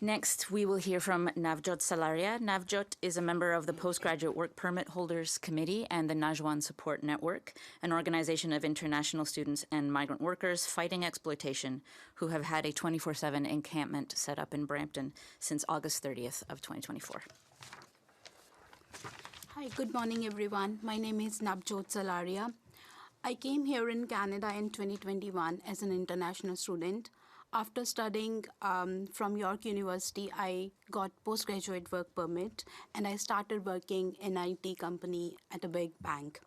Next, we will hear from Navjot Salaria. Navjot is a member of the Postgraduate Work Permit Holders Committee and the Najwan Support Network, an organization of international students and migrant workers fighting exploitation who have had a 24/7 encampment set up in Brampton since August 30th of 2024. Hi, good morning everyone. My name is Navjot Salaria. I came here in Canada in 2021 as an international student. After studying from York University, I got postgraduate work permit and I started working in an IT company at a big bank.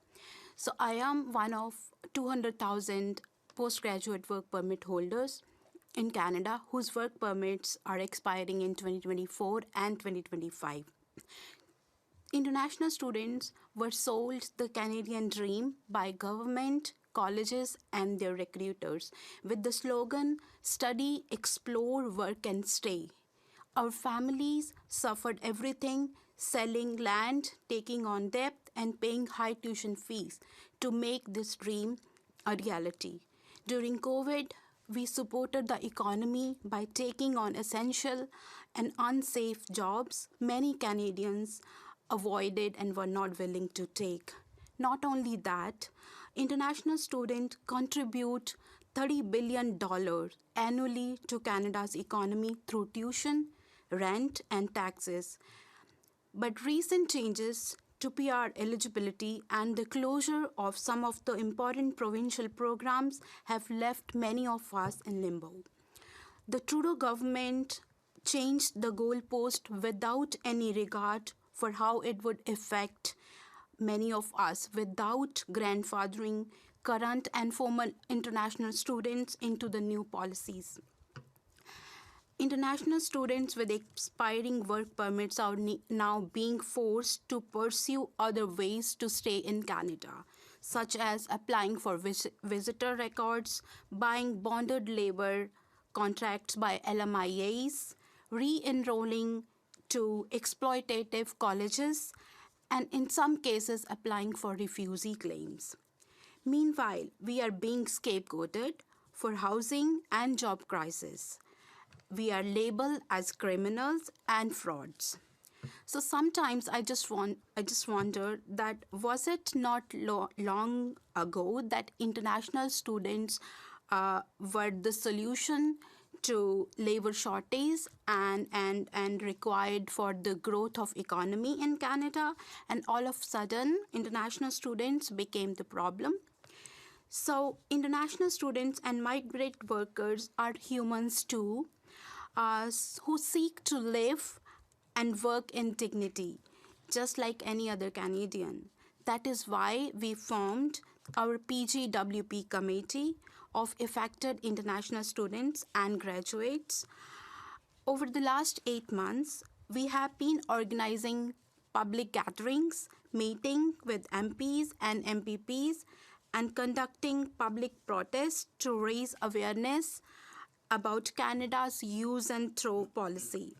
So I am one of 200,000 postgraduate work permit holders in Canada whose work permits are expiring in 2024 and 2025. International students were sold the Canadian dream by government, colleges, and their recruiters with the slogan, study, explore, work, and stay. Our families suffered everything, selling land, taking on debt, and paying high tuition fees to make this dream a reality. During COVID, we supported the economy by taking on essential and unsafe jobs many Canadians avoided and were not willing to take. Not only that, international students contribute $30 billion annually to Canada's economy through tuition, rent, and taxes. But recent changes to PR eligibility and the closure of some of the important provincial programs have left many of us in limbo. The Trudeau government changed the goalpost without any regard for how it would affect many of us without grandfathering current and former international students into the new policies. International students with expiring work permits are now being forced to pursue other ways to stay in Canada, such as applying for visitor records, buying bonded labor contracts by LMIAs, re-enrolling to exploitative colleges, and in some cases applying for refugee claims. Meanwhile, we are being scapegoated for housing and job crisis. We are labeled as criminals and frauds. So sometimes I just wonder that was it not long ago that international students were the solution to labor shortage and required for the growth of economy in Canada, and all of a sudden international students became the problem. So international students and migrant workers are humans too, who seek to live and work in dignity, just like any other Canadian. That is why we formed our PGWP Committee of affected international students and graduates. Over the last 8 months, we have been organizing public gatherings, meeting with MPs and MPPs, and conducting public protests to raise awareness about Canada's use and throw policy.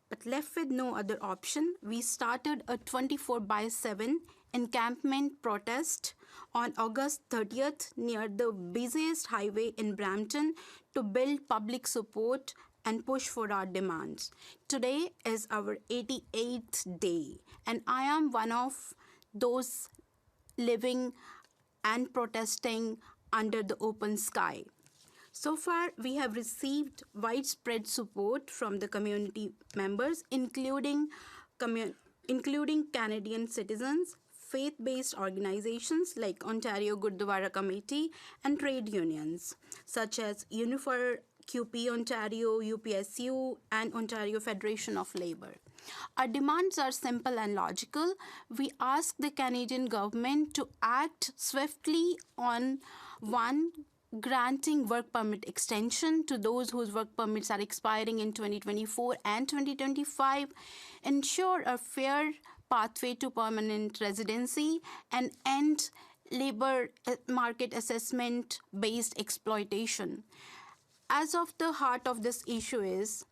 But left with no other option, we started a 24/7 encampment protest on August 30th near the busiest highway in Brampton to build public support and push for our demands. Today is our 88th day, and I am one of those living and protesting under the open sky. So far, we have received widespread support from the community members, including Canadian citizens, faith-based organizations like Ontario Gurdwara Committee, and trade unions such as Unifor QP Ontario, UPSU, and Ontario Federation of Labour. Our demands are simple and logical. We ask the Canadian government to act swiftly on one, granting work permit extension to those whose work permits are expiring in 2024 and 2025, ensure a fair pathway to permanent residency, and end labor market assessment-based exploitation. As of the heart of this issue is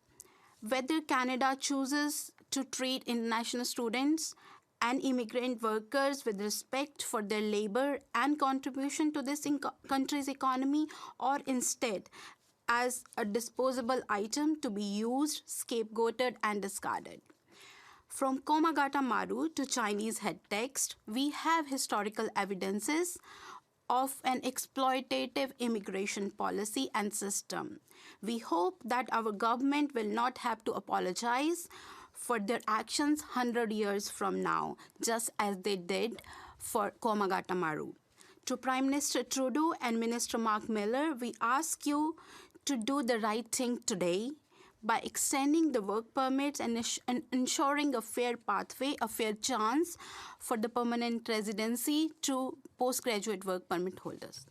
whether Canada chooses to treat international students and immigrant workers with respect for their labor and contribution to this country's economy, or instead as a disposable item to be used, scapegoated, and discarded. From Komagata Maru to Chinese head text, we have historical evidences of an exploitative immigration policy and system. We hope that our government will not have to apologize for their actions 100 years from now, just as they did for Komagata Maru. To Prime Minister Trudeau and Minister Mark Miller, we ask you to do the right thing today by extending the work permits and ensuring a fair pathway, a fair chance for the permanent residency to postgraduate work permit holders.